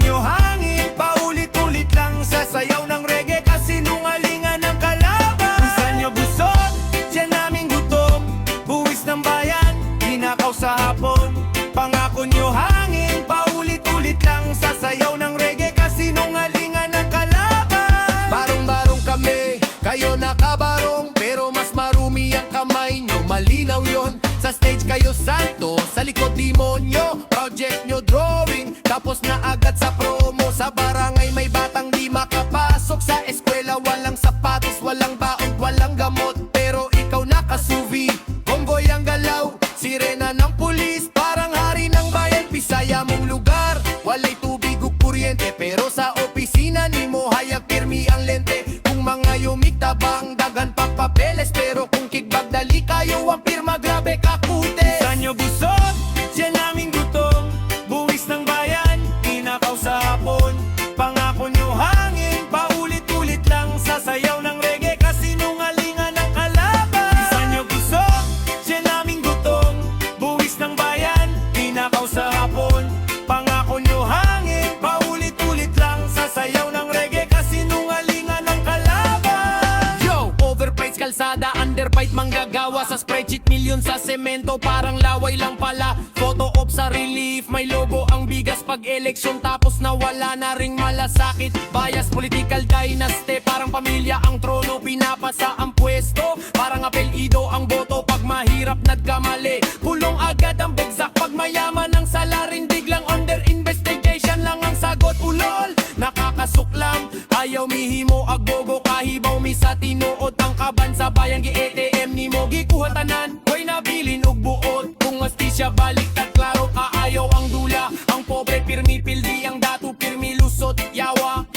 nyo hangin, paulit-ulit lang sasayaw ng reggae, kasinungalingan ng kalaban. Kung saan nyo busog, dyan namin gutom, buwis ng bayan, tinakaw sa hapon. Pangako nyo hangin, paulit-ulit lang sasayaw ng reggae, kasinungalingan ng kalaban. Barong-barong kami, kayo nakabarong, pero mas marumi ang kamay nyo, malinaw yon. Sa stage kayo santo, sa likod demonyo, project nyo drawing, tapos na agad sa promo. Sa barangay may batang di makapasok, sa eskwela walang sapatos, walang baon, walang gamot, pero ikaw nakasuvi. Convoy ang galaw, sirena ng pulis, parang hari ng bayan, Bisaya mong lugar. Walay tubig o kuryente, pero sa opisina ni mo hayag pirmi ang lente. Kung mga yumikta ba ang dagan papapeles, pero kung kickback dali kayo ang pirma, grabe kakute. Saan nyo busog, dyan namin gutom, buwis ng bayan, tinakaw sa hapon. Pangako nyo hangin, paulit-ulit lang sasayaw ng reggae, kasinungalingan ng kalaban. Saan nyo busog, dyan namin gutom, buwis ng bayan, tinakaw sa hapon. Pangako nyo hangin, paulit-ulit lang sasayaw ng reggae, kasinungalingan ng kalaban. Yo, overpriced kalsada, underbite manggagawa, sa spreadsheet milyon sa semento, parang laway lang pala. Photo op sa relief, may logo ang bigas pag eleksyon, tapos nawala na ring malasakit. Bias, political dynasty, parang pamilya ang trono, pinapasa ang pwesto, parang apelido ang boto. Pag mahirap nagkamali, pulong agad ang bagsak. Pag mayaman ang salarin, biglang under investigation lang ang sagot. Ulol, nakakasuklam, ayaw mihimo agbogo, kahibaw mi sa tinuod ang kaban sa bayan. Gi-ATM ni mo gikuha tanan, way nabilin og buot. Kung astisya baliktad, klaro kaayaw ang dula. Ang pobre pirmi pildi, ang datu pirmi lusot yawa.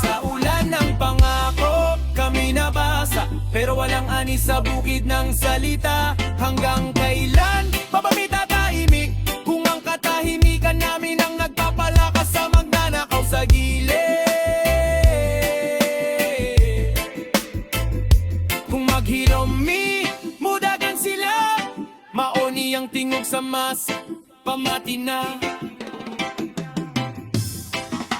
Sa ulan ng pangako kami nabasa, pero walang ani sa bukid ng salita. Hanggang kailan pa ba may tatahimik, kung ang katahimikan namin ang nagpapalakas sa magnanakaw sa gilid? Kung maghiromi, mudagan sila, maoni ang tingog sa mas, pamati na.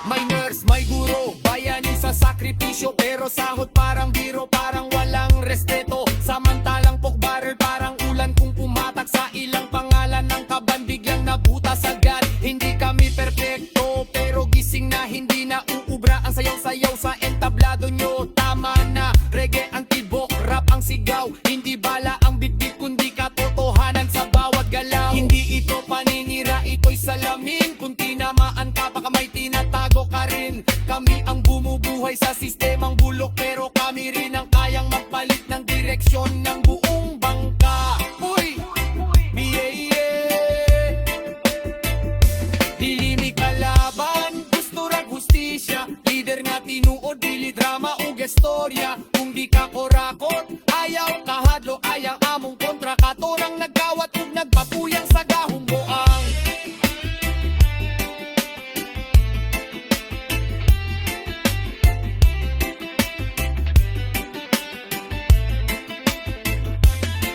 May nurse, may guro, bayani sa sakripisyo, pero sahod parang biro, parang walang respeto. Samantalang pork barrel, parang ulan kung pumatak sa ilang pangalan ng kaban, biglang nabutas agad. Hindi kami perfecto, pero gising na hindi na uubra ang sayaw-sayaw sa entablado nyo. Tama na, reggae ang tibok, rap ang sigaw, hindi bala ang bitbit kundi katotohanan sa bawat galaw. Hindi ito paninira, ito'y salamin, kung tinamaan ka baka may tinatago ka rin. Kami ang bumubuhay sa sistemang bulok, pero kami rin ang kayang magpalit ng direksyon ng buong bangka. Uy! Dili kalaban, gusto ra hustisya, lider nga tinuod, dili drama o gestorya. Kung di ka korakot, ayaw kahadlo, ayaw among kontra, katorang nagkawat ug nagpapuyang sa gahong buang.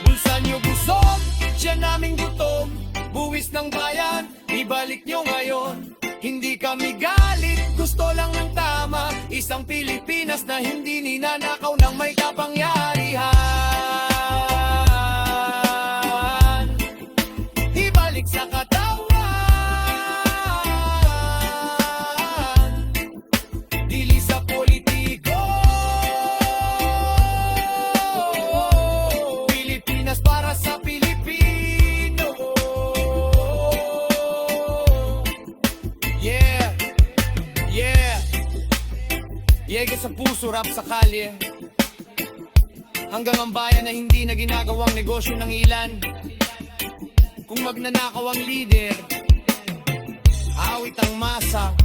Bulsa nyo busog, dyan naming gutom, buwis ng bayan, ibalik nyo ngayon. Hindi kami galit, gusto lang ng tama, isang Pilipinas na hindi ninanakaw ng may kapangyarihan. Ibalik sa katawan, dili sa politiko. Pilipinas para sa Pilipino. Yeah, yeah. Yega sa puso, rap sa kalye. Hanggang ang bayan na hindi na ginagawang negosyo ng ilan. Kung magnanakaw ang lider, awit ang masa,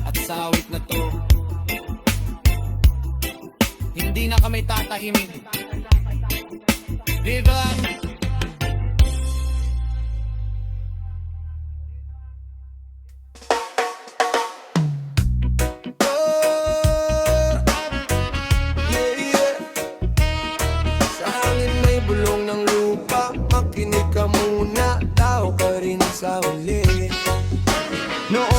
at sa awit na to, hindi na kami tatahimik. Diba? Makinig ka muna, tao ka rin sa huli. Noon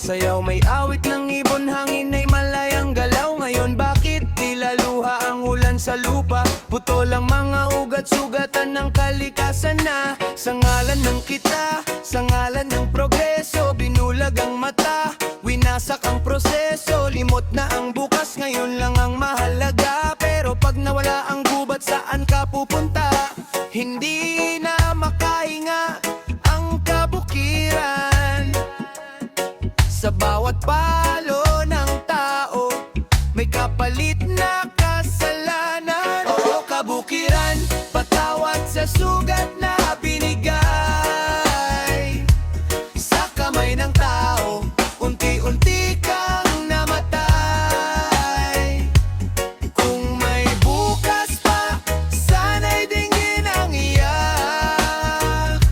sayaw, may awit ng ibon, hangin ay malayang galaw. Ngayon bakit tila luha ang ulan sa lupa? Putol ang mga ugat, sugatan ng kalikasan na. Sa ngalan ng kita, sa ngalan ng progreso, binulag ang mata, winasak ang proseso. Limot na ang bukas, ngayon lang ang mahalaga. Pero pag nawala ang gubat, saan ka pupunta? Hindi na makahinga ang kabukiran. Sa bawat palo ng tao, may kapalit na kasalanan. Oo, kabukiran, patawad sa sugat na binigay. Sa kamay ng tao, unti-unti kang namatay. Kung may bukas pa, sana'y dinggin ang iyak,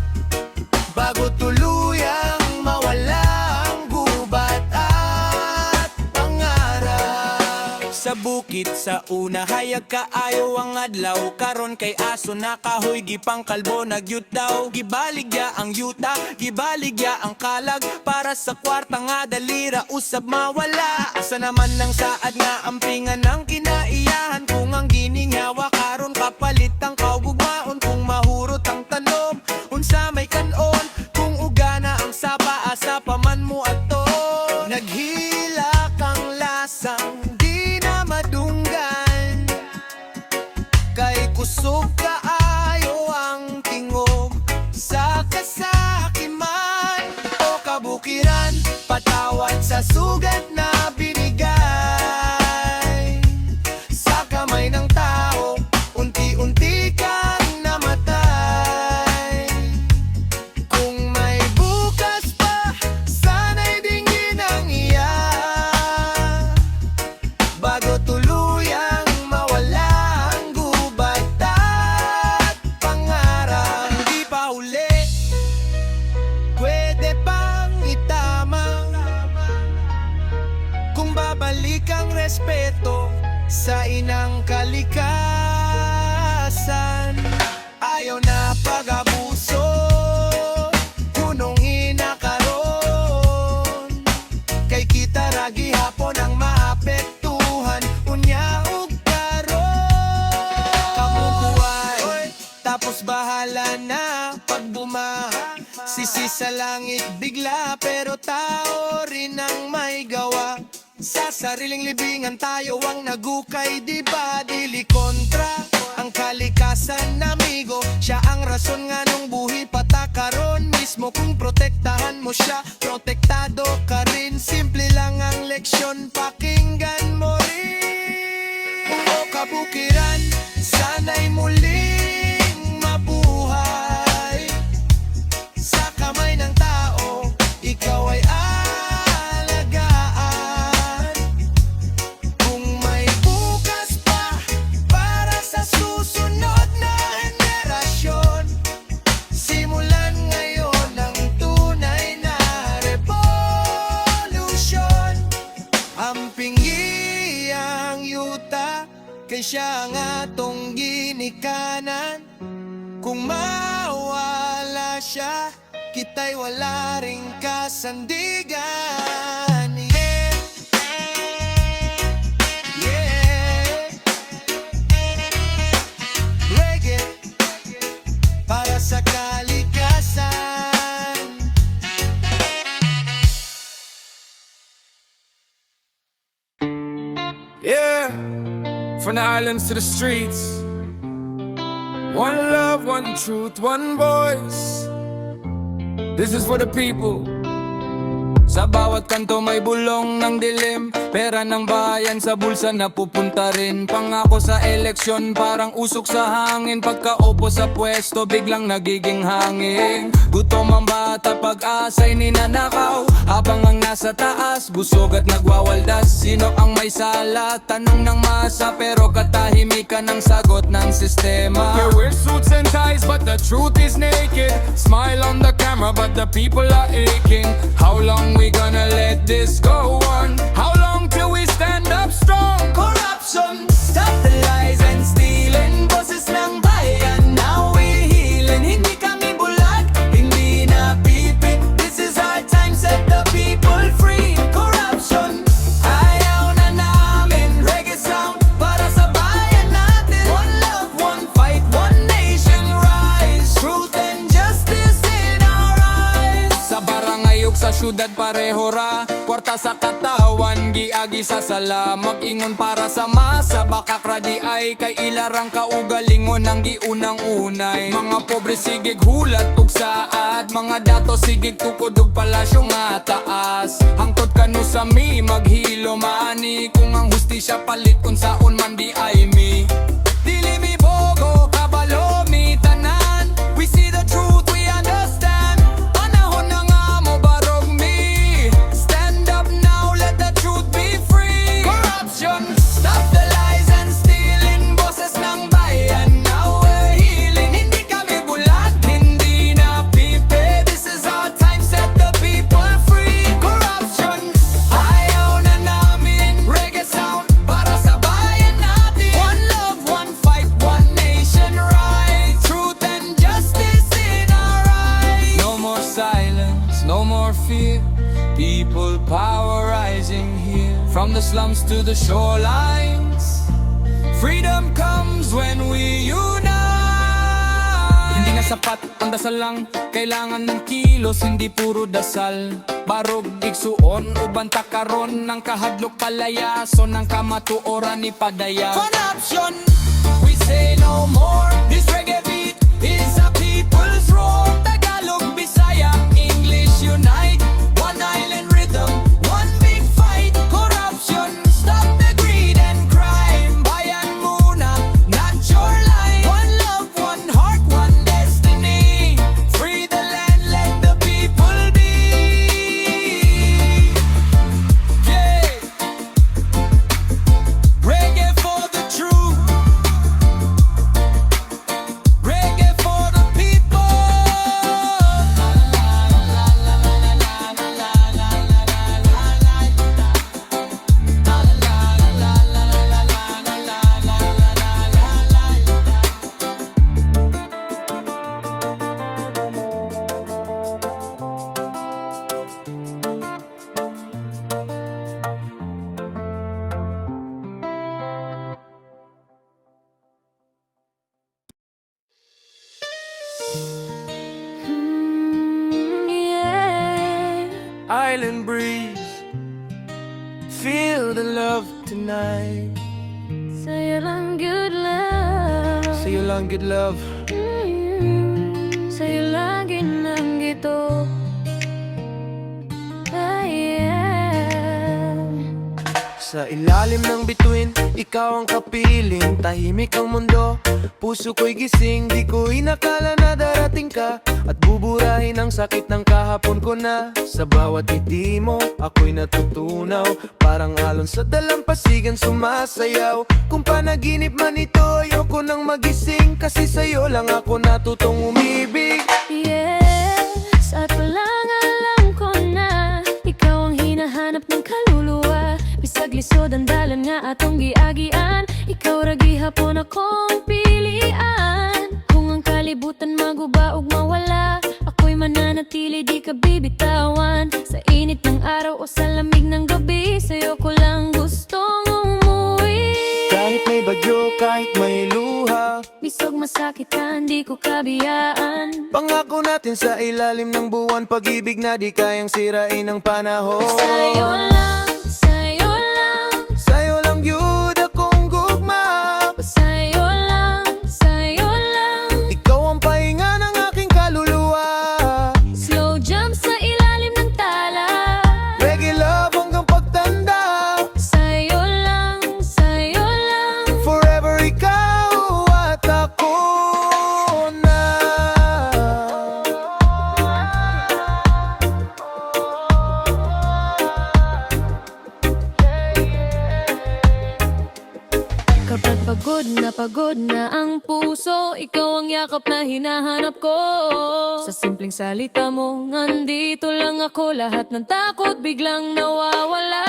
bago tuluyang mawala ang gubat at pangarap. Sa bukit sa una, hayag kaayo ang adlaw. Karon kay aso na kahoy, gipang kalbo nagyut daw. Gibaligya ang yuta, gibaligya ang kalag, para sa kwarta nga dalira usab mawala. Asa naman ng saad nga ampingan ng kinaiyahan? Kung ang giningawa karon kapalit ang kaugugmaon. Kung mahurot ang tanom, unsa may kanon. Kung ugana ang sapa, asa pa man mo ato. Naghilak ang lasang di na madunggan, kay kusog kaayo ang tingog sa kasakiman. O kabukiran, patawad sa sugat na binigay. Sa kamay ng tao, unti-unti kang namatay. Kung may bukas pa, sana'y dinggin ang iyak, bago tuluyang mawala ang gubat at pangarap. Hindi pa huli, pwede pang itama. Kung babalik ang respeto sa inang kalikasan. Ayaw na pag-abuso, punong inakaron. Kay kita ragi hapon ang maapektuhan, unya ug karon. Kamukuhay, tapos bahala na pag bumaha. Sisi sa langit bigla, pero tao rin ang may gawa. Sa sariling libingan tayo ang nagukay, di ba? Dili kontra ang kalikasan, amigo. Siya ang rason nga nung buhi patakaron mismo. Kung protektahan mo siya, protektado ka rin. Simple lang ang leksyon, pakinggan mo rin. O kabukiran, sana'y muling mabuhay. Sa kamay ng tao, ikaw ay alagaan. Kung may bukas pa para sa susunod na henerasyon, simulan ngayon ang tunay na revolution. Amping iyang yuta, kay siya ang atong ginikanan. Kung mawala siya, kita'y wala ring kasandigan. Yeah, yeah. Reggae para sa kalikasan. Yeah, from the islands to the streets. One love, one truth, one voice. This is for the people. Sa bawat kanto may bulong ng dilim, pera ng bayan sa bulsa napupunta rin. Pangako sa eleksyon parang usok sa hangin, pagkaupo sa pwesto biglang nagiging hangin. Gutom ang bata, pag-asa'y ninanakaw, habang ang nasa taas busog at nagwawaldas. Sino ang may sala? Tanong ng masa, pero katahimikan ang sagot ng sistema. We wear suits and ties but the truth is naked. Smile on the camera but the people are aching. How long we gonna let this go on? How long till we stand up strong? Corruption, stop the lies and stealing. Boses ng bayan, now we healing. Hindi kami bulag, hindi na pipit. This is our time, set the people free. syudad pareho ra. Kwarta sa katawan, giagi sa sala. Mag-ingon para sa masa, baka kradi ay kay ilarang kaugalingon ang giunang-unay. Mga pobre sigig hulat ug saad, mga dato sigig tukod ug palasyo nga taas. Hangtod kanu sa mi, maghilo maani, kung ang hustisya palit unsaon man di ay mi. Dili mi bogo, kabalo mi tanan. We see the truth, we understand. Panahon na nga mo barog mi. Stand up now, let the truth be free. Corruption, stop the lies and stealing. Boses ng bayan, now we're healing. Hindi kami bulag, hindi na pipe. This is our time, set the people free. Corruption, ayaw na namin. Reggae sound, para sa bayan natin. One love, one fight, one nation right. Truth and justice in our eyes. No more silence, no more fear. People power rising here. From the slums to the shorelines. Freedom comes when we unite. Hindi na sapat ang dasal lang, kailangan ng kilos, hindi puro dasal. Barog igsuon, uban takaron ng kahadlok palayason ng kamatuoran ni padaya. Corruption, we say no more. This reggae beat is a people's roar. Tagalog, Bisaya, English unite. One island rhythm, one big fight. Corruption, stop the greed and crime. Bayan muna, not your line. One love, one heart, one destiny. Free the land, let the people be. Yeah. Reggae for the truth. Reggae for the people. Island breeze, feel the love tonight. Sa'yo lang good love. Sa'yo lang good love. Sa'yo lang ginang gito. Yeah. Sa ilalim ng bituin, ikaw ang kapiling. Tahimik ang mundo, puso ko'y gising. Di ko inakala na darating ka at buburahin ang sakit ng kahapon ko na. Sa bawat ngiti mo, ako'y natutunaw. Parang alon sa dalampasigan sumasayaw. Kung panaginip man ito, ayoko nang magising. Kasi sa'yo lang ako natutong umibig. Yes, at walang alam ko na ikaw ang hinahanap ng kaluluwa. Bisag lisod ang dalan nga atong giagian. Ikaw ra gihapon akong pilian. Kung ang kalibutan maguba ug mawala, ako'y mananatili di ka bibitawan. Sa init ng araw o sa lamig ng gabi, sa'yo ko lang gustong umuwi. Kahit may bagyo, kahit may luha, Bisog masakitan, di ko kabiyaan. pangako natin sa ilalim ng buwan. Pag-ibig na di kayang sirain ng panahon. Sa'yo lang, sa'yo lang, Sa'yo lang yun akong gugma. sa'yo lang, sa'yo lang. Ikaw ang pahinga ng aking kaluluwa. Slow jump sa ilalim ng tala. Reggae love hanggang pagtanda. Sa'yo lang, sa'yo lang. Forever ikaw at ako na. Kapag pagod na ang puso, ikaw ang yakap na hinahanap ko. Sa simpleng salita mo, nandito lang ako. Lahat ng takot biglang nawawala.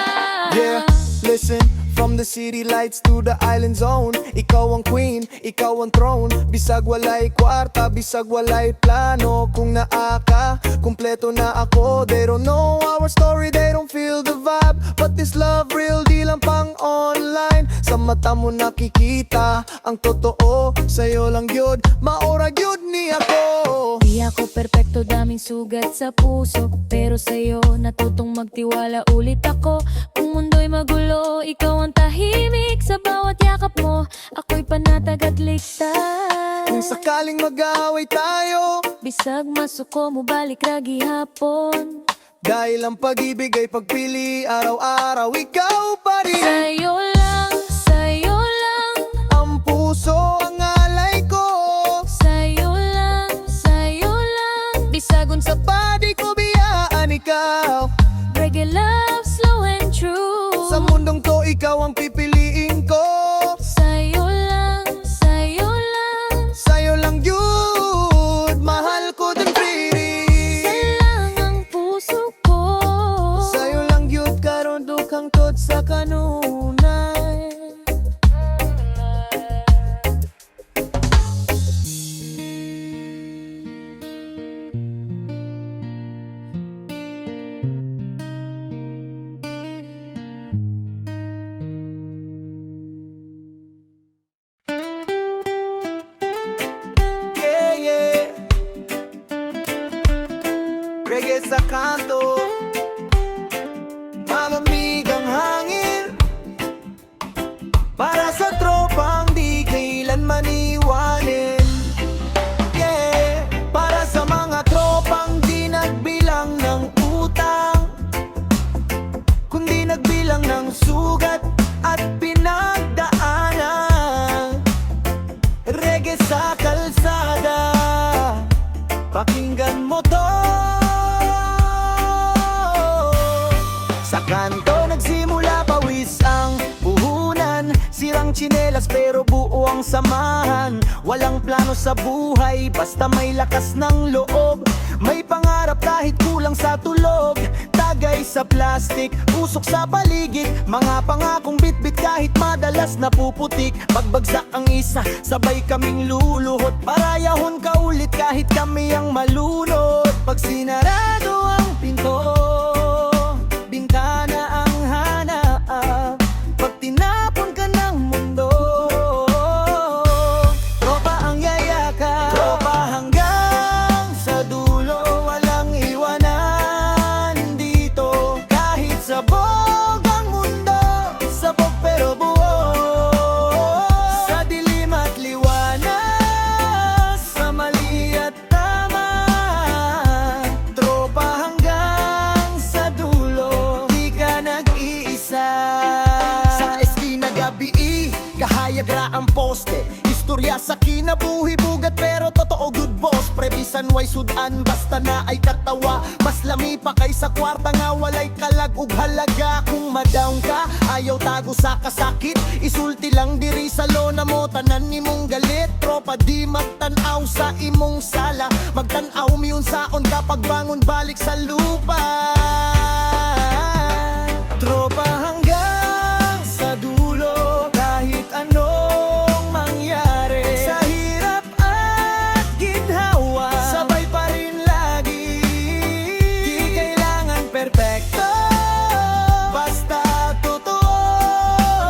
Yeah, listen. From the city lights to the island zone, ikaw ang queen, ikaw ang throne. Bisag walay kwarta, bisag walay plano. Kung naa ka, kumpleto na ako. They don't know our story, they don't feel the vibe. But this love real, di lang pang online. Sa mata mo nakikita ang totoo. Sa'yo lang yun, maora yun ni ako. Di ako perpekto, daming sugat sa puso. Pero sa'yo, natutong magtiwala ulit ako. Kung mundo'y magulo, ikaw ang tahimik. Sa bawat yakap mo, ako'y panatag at ligtas. Kung sakaling mag-aaway tayo, Bisag masuko mo, balik ra gihapon. dahil ang pag-ibig ay pagpili, araw-araw ikaw pa rin. Sa'yo lang, Ang puso ang alay ko, sa'yo lang. Bisagon sa padi ko biyaan ikaw. reggae love, slow and true. Sa mundong to, ikaw ang pipiliin ko. Sa'yo lang, Sa'yo lang yun, mahal ko din pretty. lang ang puso ko. Sa'yo lang yun, karon dukang tod sa kanunay. Yeah, yeah. Reggae sa kanto, malamig ang hangin. Para sa tropang di kailanman iwanin. Yeah, para sa mga tropang di nagbilang ng utang, kundi nagbilang ng sugat at pinagdaanan. Reggae sa kalsada, pakinggan mo to. Sa kanto nagsimula, pawis ang puhunan. Sirang tsinelas pero buo ang samahan. Walang plano sa buhay, basta may lakas ng loob. May pangarap kahit kulang sa tulog. Tagay sa plastic, usok sa paligid. Mga pangakong bitbit kahit madalas napuputik. Pagbagsak ang isa, sabay kaming luluhod. Parayahon ka ulit kahit kami ang malunod. Pag sinarado ang pinto, bintana ang hanap. Pag tinapon ka ng mundo, tropa ang yayaka. Tropa hanggang sa dulo, walang iwanan dito. Kahit sabog ang mundo, sabog pero buo. Sa dilim at liwanag, sa mali at tama, tropa hanggang sa dulo, di ka nag-iisa. Sa esquina gabi, kahayag ra ang poste. Istorya sa kinabuhi, bugat pero totoo good boss. Prebisan way sudan, basta na ay katawa. Mas lami pa kay sa kwarta nga walay kalag ug halaga. Kung ma-down ka, ayaw tago sa kasakit. Isulti lang diri sa lona mo, tanan nimong galit. Tropa di magtanaw sa imong sala. Magtanaw miyon saon kapag bangon balik sa lupa. Tropa hanggang sa dulo, kahit anong mangyari. Sa hirap at ginhawa, sabay pa rin lagi. Di kailangan perpekto, basta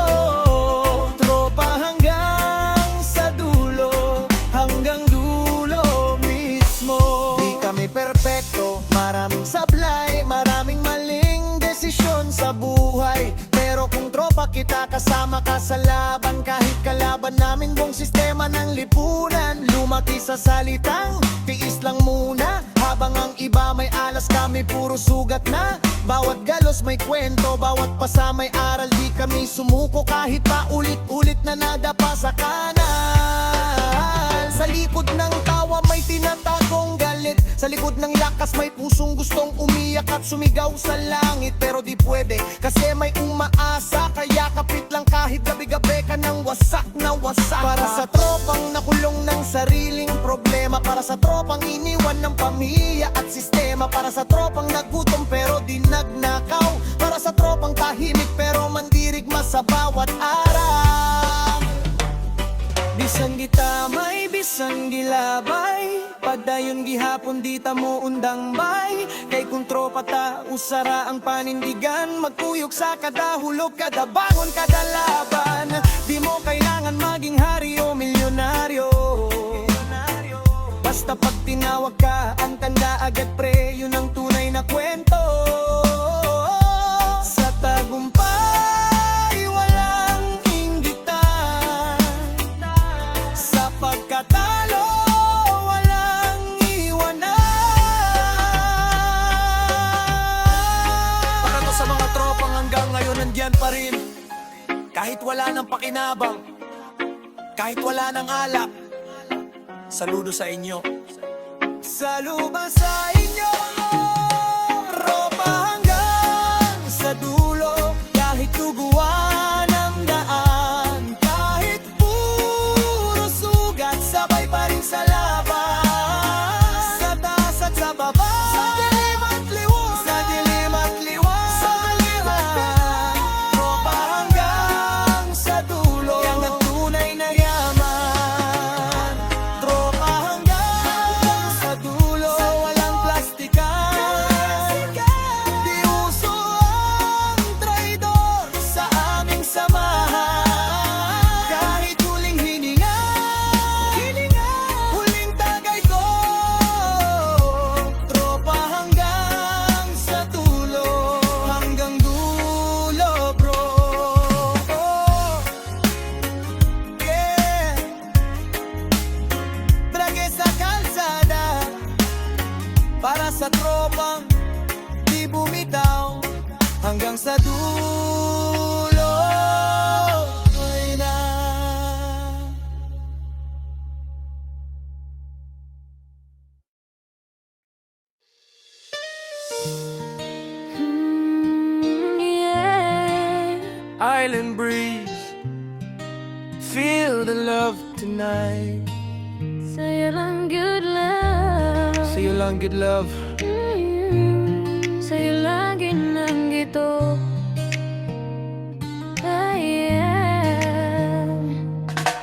totoo. Tropa hanggang sa dulo, hanggang dulo mismo. Di kami perpekto, maraming sablay, maraming maling desisyon sa buhay. Pero kung tropa kita, kasama ka sa laban. Kahit kalaban namin buong sistema ng lipunan. Lumaki sa salitang, tiis lang muna. Habang ang iba may alas, kami puro sugat na. Bawat galos may kwento, bawat pasa may aral. Di kami sumuko kahit pa ulit-ulit na nadapa sa kanal. Sa likod ng tawa may tinatagong galit. Sa likod ng lakas may pusong gustong umiyak at sumigaw sa langit. Pero di pwede kasi may umaasa. Kaya kapit lang kahit gabi-gabi ka ng wasak na wasak. Para sa tropang nakulong ng sariling problema. Para sa tropang iniwan ng pamilya at sistema. Para sa tropang nagutom pero di nagnakaw. Para sa tropang tahimik pero mandirigma sa bawat araw. Bisan gitamay, bisan gilabay, padayon gihapon di ta mo undang bay. Kay kung tropa ta, usara ang panindigan. Magkuyog sa kada hulog, kada bangon, kada laban. Di mo kailangan maging hari o milyonaryo. Basta pag tinawag ka, ang tanda agad pre, yun ang tunay na kwento. Sa tagumpay, walang inggitan. Sa pagkatalo, walang iwanan. Para to sa mga tropang hanggang ngayon nandyan pa rin. Kahit wala nang pakinabang, kahit wala nang alak. Saludo sa inyo. Saluba sa inyo, ropa hanggang sa dulo. Kahit tuguan ang daan, kahit puro sugat, sabay pa rin sa laban. Sa taas at sa baba, sa dilim at liwanag, sa dilim at liwanag, sa liwanag. Ropa hanggang sa dulo, yan ang tunay na yaman. Tropa hanggang sa dulo, walang plastikan. Di uso ang traidor sa aming samahan. Kahit huling hininga, huling tagay ko. Tropa hanggang sa dulo, hanggang dulo bro. Yeah. Brage sa kalsada, para sa tropang di bumitaw, hanggang sa dulo ay na. Yeah. Island breeze, feel the love tonight. Sa'yo lang good love. Sa'yo lang good love. Sa'yo lang ginang gito. Yeah.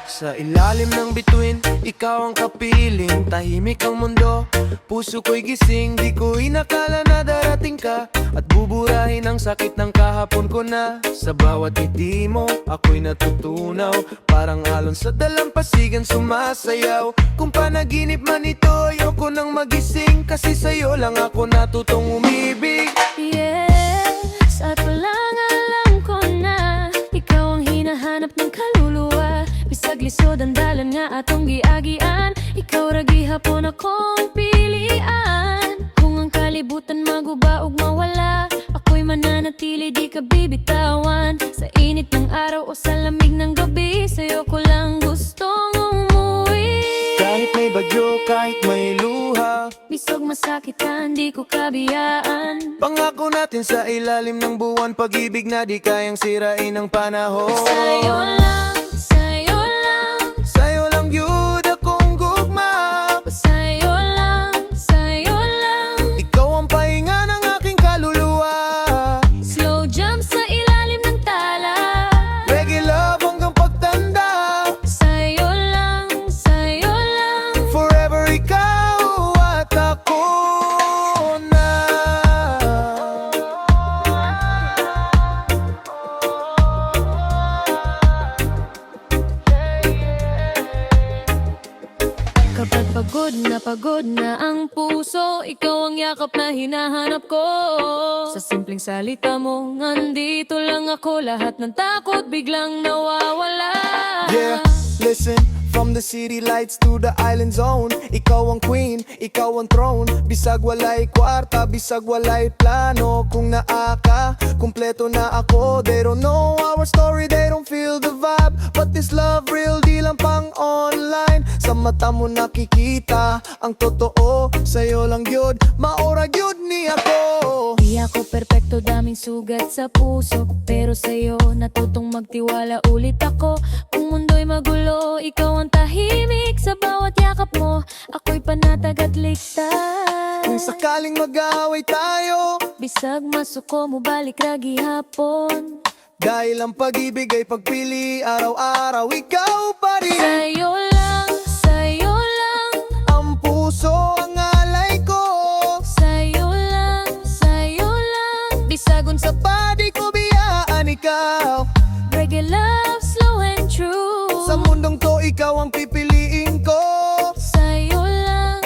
Sa ilalim ng bituin, ikaw ang kapiling. Tahimik ang mundo, puso ko'y gising. Di ko inakala na darating ka at buburahin ang sakit ng kahapon ko na. Sa bawat ngiti mo, ako'y natutunaw. Parang alon sa dalampasigan sumasayaw. Kung panaginip man ito, ayoko nang magising. Kasi sa'yo lang ako natutong umibig. Yes, at walang alam ko na ikaw ang hinahanap ng kaluluwa. Bisag lisod ang dalan nga atong giagian. Ikaw ra gihapon akong pilian. Kung ang kalibutan maguba ug mawala, ako'y mananatili di ka bibitawan. Sa init ng araw o sa lamig ng gabi, sa'yo ko lang gustong umuwi. Kahit may bagyo, kahit may luha, Bisog masakitan, di ko kabiyaan. pangako natin sa ilalim ng buwan. Pag-ibig na di kayang sirain ng panahon. Sa'yo lang, sa'yo lang, Sa'yo lang yun akong gugma. sa'yo lang, sa'yo lang. Ikaw ang pahinga ng aking kaluluwa. Slow jump sa ilalim ng tala. Reggae love hanggang pagtanda. Sa'yo lang, sa'yo lang. Forever ikaw at ako na. Kapag pagod na ang puso, ikaw ang yakap na hinahanap ko. Sa simpleng salita mo, nandito lang ako. Lahat ng takot biglang nawawala. Yeah, listen. From the city lights to the island zone, ikaw ang queen, ikaw ang throne. Bisag walay kwarta, bisag walay plano. Kung naa ka, kumpleto na ako. They don't know our story, they don't feel the vibe. But this love real, di lang pang online. Sa mata mo nakikita ang totoo. Sa'yo lang yun, maora yun ni ako. Di ako perpekto, daming sugat sa puso. Pero sa'yo, natutong magtiwala ulit ako. Kung mundo'y magulo, ikaw ang tahimik. Sa bawat yakap mo, ako'y panatag at ligtas. Kung sakaling mag-aaway tayo, Bisag masuko mo, balik ra gihapon. dahil ang pag-ibig ay pagpili. Araw-araw ikaw pa rin. Sa'yo lang, sa'yo lang. Ang puso ang alay ko. Sa'yo lang, sa'yo lang. Bisagon sa padi ko biyaan ikaw. Reggae love, slow and true. Sa mundong to ikaw ang pipiliin ko. Sa'yo lang,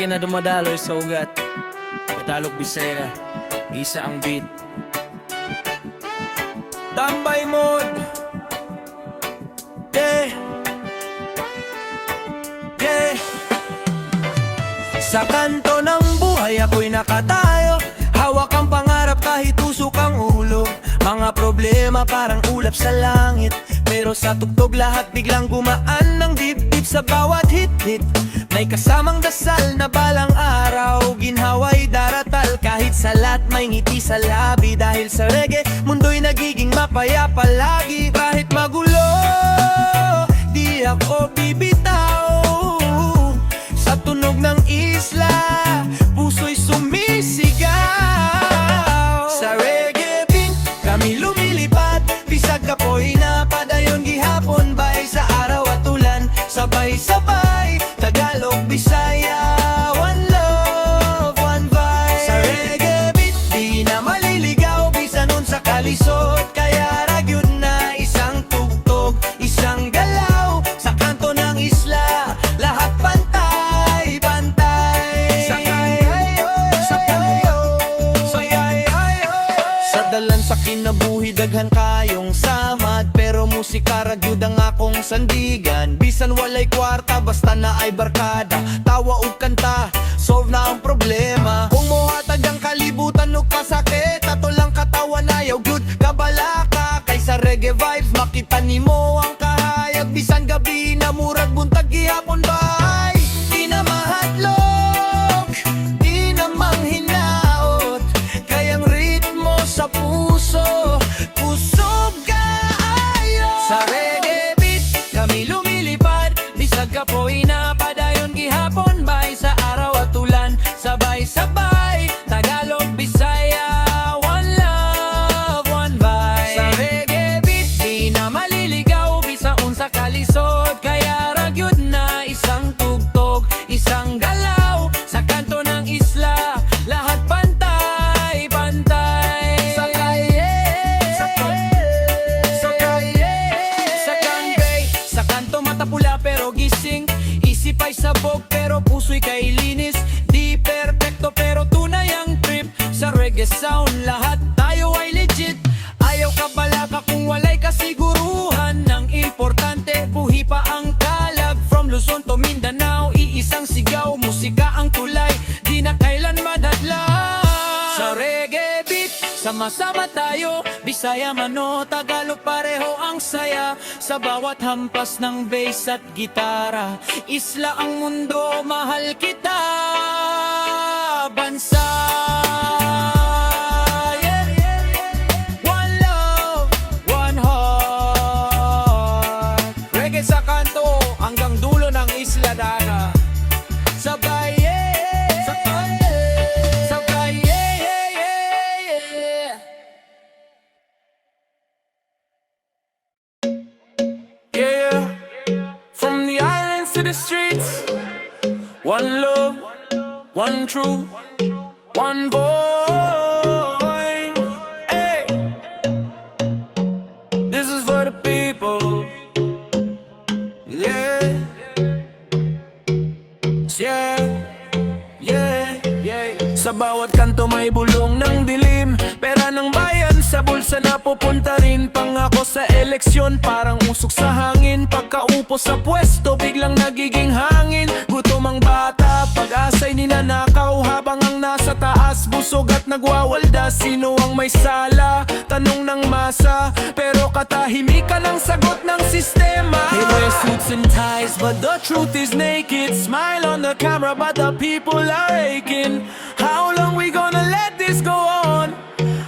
reggae na dumadaloy sa ugat. Tagalog Bisaya, isa ang beat. Tambay mode. Yeah. Yeah. Sa kanto ng buhay ako'y nakatayo. Hawak ang pangarap kahit usok ang ulo. Mga problema parang ulap sa langit, pero sa tugtog lahat biglang gumaan ng dibdib. Sa bawat hit-hit may kasamang dasal na balang araw ginhawa'y daratal. Kahit salat may ngiti sa labi, dahil sa reggae mundo'y nagiging mapaya palagi. Kahit magulo, di ako bibitaw. Sa tunog ng isla, puso'y sumisigaw. Sa reggae beat, kami lumilipad. Bisag kapoy na padayon gihapon, bay sa araw at ulan. Sabay-sabay, Tagalog, Bisaya, one love, one vibe. Sa reggae beat, di na maliligaw, bisan unsa kalisod. Kaya ragyod na isang tugtog, isang galaw. Sa kanto ng isla, lahat pantay-pantay. Sa dalan sa kinabuhi, daghan kayong samad, pero musika ragyod ang akong sandigan. Bisan walay kwarta, basta na ay barkada, tawa ug kanta, solve na ang problema. Kung mohatag ang kalibutan ug kasakit, ato lang katawan ayaw gyud kabalaka. Kaysa reggae vibes, makita nimo ang kahayag. Bisan gabi na murag buntag gihapon bay, di na mahadlok, di na manghinaot. Kayang ritmo sa puso, kusog kaayo. Sa reggae beat, kami lumilipad. Bisag kapoy na padayon gihapon, bay sa araw at ulan. Sabay-sabay, Tagalog, Bisaya, one love, one vibe. Sa reggae beat, di na maliligaw, bisa unsa kalisod. Kaya ragyod na isang tugtog, isang galaw. Sa kanto ng isla, lahat pantay-pantay. Sa kaye, sa kanbay, sa kanto mata pula pero gising. Isip ay sabog pero puso'y kay linis. Di perfecto pero tunay ang trip. Sa reggae sound lahat tayo ay legit. Ayaw ka balaka kung walay kasiguruhan. Ang importante buhi pa ang kalag. From Luzon to Mindanao, iisang sigaw. Musika ang tulay, di na kailan madadla. Sa reggae beat, sama-sama tayo. Bisaya man o Tagalog, pareho ang saya. Sa bawat hampas ng bass at gitara, isla ang mundo, mahal kita. Bansa, yeah. One love, one heart. Reggae sa kanto, hanggang dulo ng isla dana. Sabay, yeah. Sabay, yeah. Yeah, from the islands to the streets, one love, one truth, one voice. Hey, this is for the people. Yeah, yeah, yeah, yeah. Sa bawat kanto may bulong ng dilim, pera ng bayan sa bulsa na pupunta rin. Pangako sa eleksyon parang usok sa hangin. Pagkaupo sa pwesto biglang nagiging hangin. Gutom ang bata, pag-asa'y ninanakaw. Habang ang nasa taas busog at nagwawalda. Sino ang may sala? Tanong ng masa, pero katahimikan ang sagot ng sistema. They wear suits and ties, but the truth is naked. Smile on the camera, but the people are aching. How long we gonna let this go on?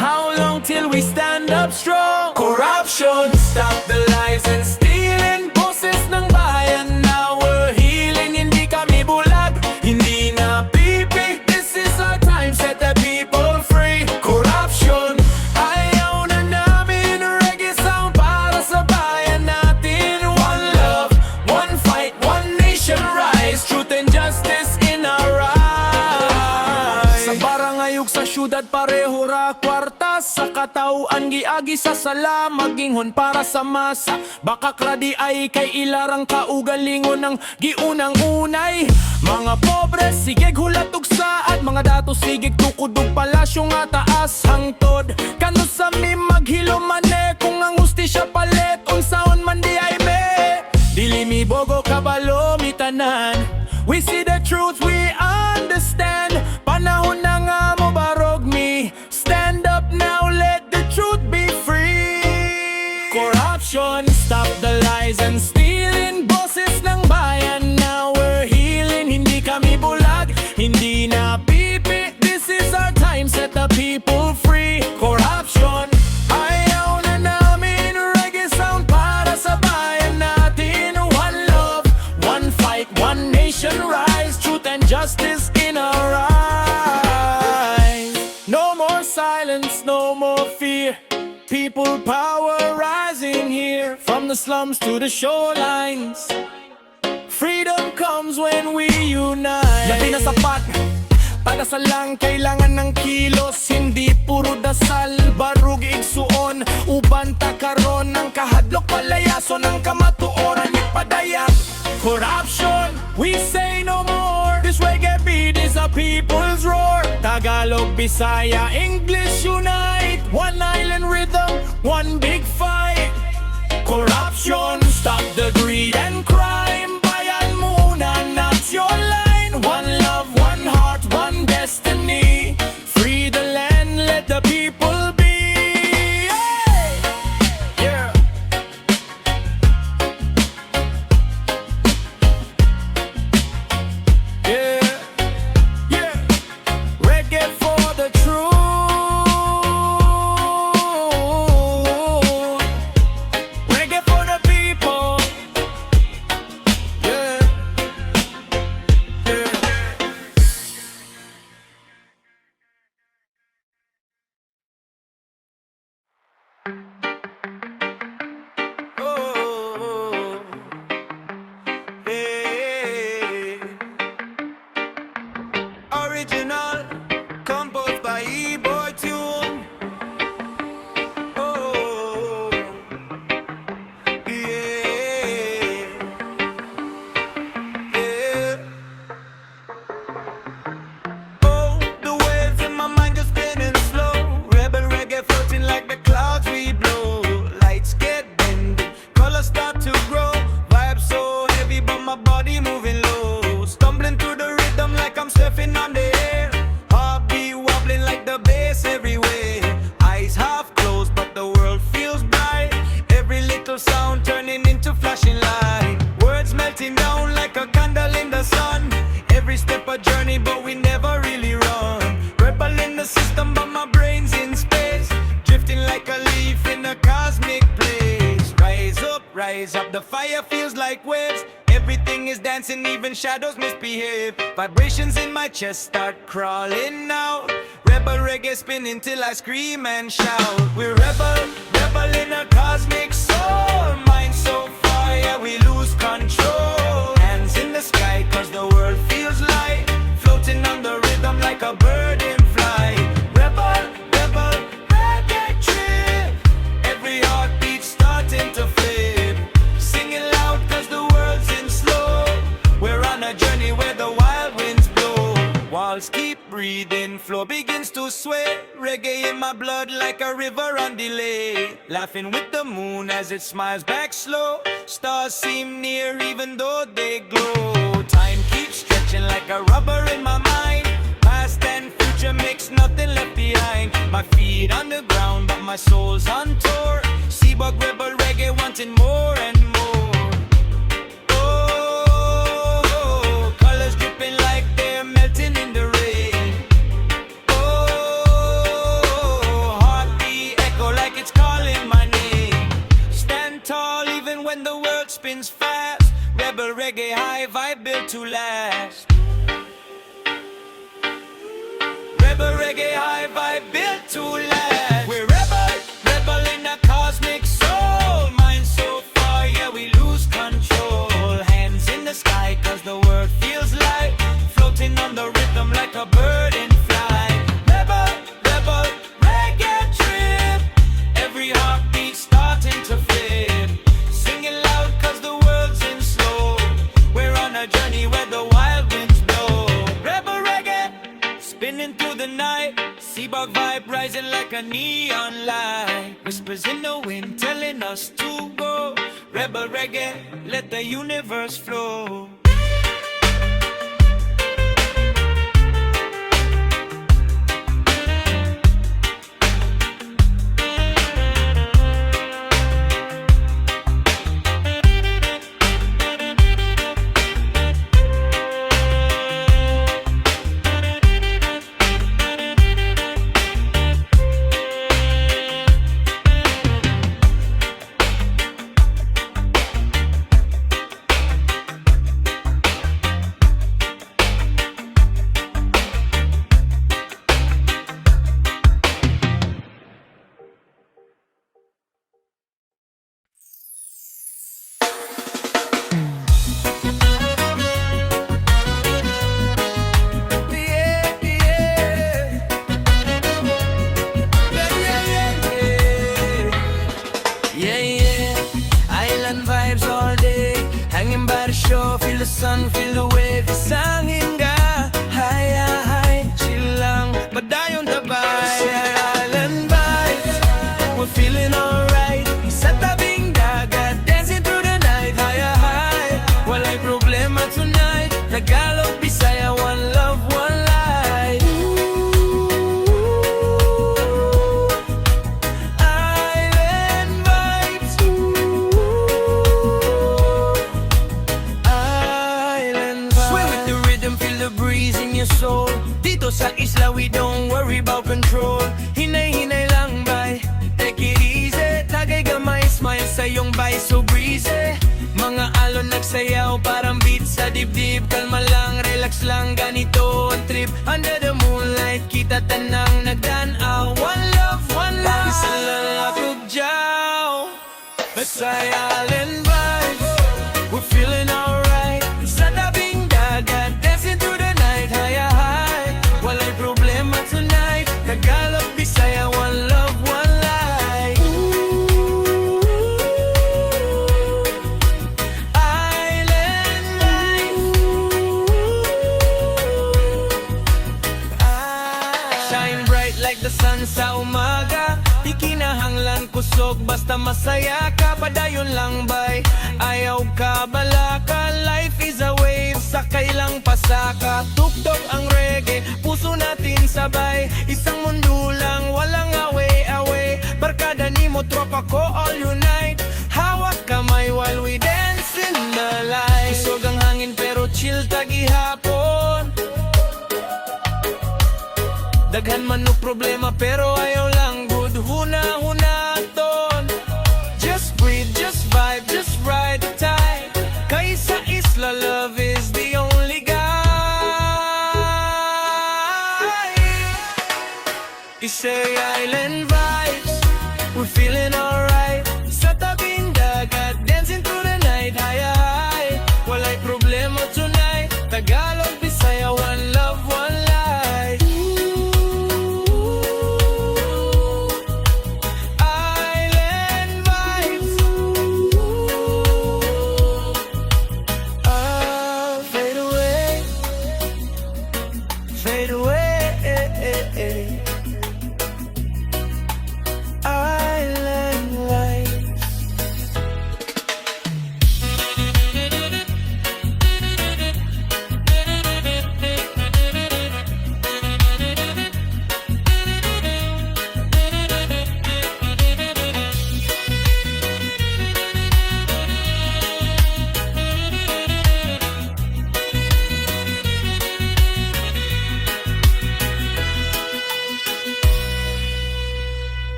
How long till we stand up strong? Corruption, stop the lies and stealing. Boses ng bayan, now we're healing. Hindi kami bulag, hindi na pipi. This is our time, set the people free. Corruption, ayaw na namin. Reggae sound para sa bayan natin. One love, one fight, one nation rise. Truth and justice in our eyes. Sa barangay ug sa syudad pareho ra kwarta. Sa katawan giagi sa sala, maginghon para sa masa. Baka kradi ay kay ilarang kaugalingon ng giunang unay. Mga pobre sigig hulat ug saad, mga dato sigig tukod ug palasyo nga taas hangtod. Kano sa mi maghilo mane kung ang hustisya palit unsaon man di ay me. Dili mi bogo kabalo mi tanan. We see the truth, we understand. Panahon na nga mo barog mi. Stand up now, let the truth be free. Corruption, stop the lies and stealing. Boses ng bayan, now we're healing. Hindi kami bulag, hindi na pipi. This is our time, set the people free. Corruption, ayaw na namin. Reggae sound para sa bayan natin. One love, one fight, one nation rise. Truth and justice in our eyes. No more silence, no more fear. People power rising here. From the slums to the shorelines. Freedom comes when we unite. Labi na sapat, pagdasal lang kailangan ng kilos. Hindi puro dasal, barug igsuon. Uban ta karon ng kahadlok palayason ng kamatuoran ipadayak. Corruption, we say no more. This reggae beat is a people's roar. Tagalog, Bisaya, English unite. One island rhythm, one big fight. Corruption, stop the greed and crime. Bayan muna, not your line. One love, one heart, one destiny. Free the land, let the people be. Hey! Yeah. Yeah, yeah. Reggae for the truth. Reggae for the people. Yeah, yeah. Oh, yeah. Original, composed by E-Boy Tune. Oh, yeah, yeah. Oh, the waves in my mind just spinning slow. Rebel reggae floating like the clouds we blow. Lights get bending, colors start to grow. Vibes so heavy, but my body moving low. Stumbling through the rhythm like I'm surfing on the air. Heartbeat wobbling like the bass everywhere. Eyes half closed, but the world feels bright. Every little sound turning into flashing light. Words melting down like a candle in the sun. Every step a journey, but we never really run. Rebel in the system, but my brain's in space. Drifting like a leaf in a cosmic place. Rise up, the fire feels like waves. Everything is dancing, even shadows misbehave. Vibrations in my chest start crawling out. Rebel reggae spinning till I scream and shout. We're rebel in a cosmic soul. Mind so far, yeah, we lose control. Hands in the sky, cause the world feels light. Floating on the rhythm like a bird in flight. Rebel, reggae trip. Every heartbeat starting to flip. Singing loud cause the world's in slow. We're on a journey where the wild winds blow. Walls keep breathing, floor begins to sway. Reggae in my blood like a river on delay. Laughing with the moon as it smiles back slow. Stars seem near even though they glow. Time keeps stretching like a rubber in my mind. Past and future makes nothing left behind. My feet on the ground but my soul's on tour. Seabug rebel reggae wanting more and more. Oh, colors dripping like they're melting in the rain. Oh, heartbeat echo like it's calling my name. Stand tall even when the world spins fast. Rebel reggae high vibe built to last. Rebel reggae high vibe built to last. We're rebel in a cosmic soul. Mind so far, yeah, we lose control. Hands in the sky, cause the world feels light. Floating on the rhythm like a bird in flight. Rebel, reggae trip. a neon light. Whispers in the wind telling us to go. Rebel reggae, let the universe flow. Feel the sun, feel the wave, isangin ka. Hi, hi, chill lang, padayon tabay. Island vibes, we're feeling alright. Sa tabing dagat, dancing through the night. Hi, hi, walay problema tonight. Tagalog, Bisaya, one love, one life. Island vibes. Sway with the rhythm, feel the breeze in your soul. Dito sa isla, we don't worry about control. Hinay-hinay lang, bay, take it easy. Tagay gamay, smile sa iyong bay, so breezy. Mga alon nagsayaw, parang beat sa dibdib. Kalma lang, relax lang, ganito ang trip. Under the moonlight, kita tanang nagdanaw. One love, one life. Isa lang ako dyaw. Masaya Island vibes, we're feeling alright. Sa tabing dagat, dancing through the night. Hi, hi, walay problema tonight. Tagalog, Bisaya, one love, one life. Island life. Shine bright like the sun sa umaga. Di kinahanglan kusog, basta masaya ka. Padayon lang bay, ayaw ka balaka. Life is a wave, sakay lang pasaka. Tuktok ang reggae, puso natin sabay. Isang mundo lang, walang away-away. Barkada ni mo, tropa ko, all unite. Hawak kamay while we dance in the light. Kusog ang hangin pero chill tagihapon. Daghan man no problema pero ayaw lang good. Huna-hunaton. Just breathe, just vibe, just ride the tide. Kaysa isla, love is the only guide. Isaya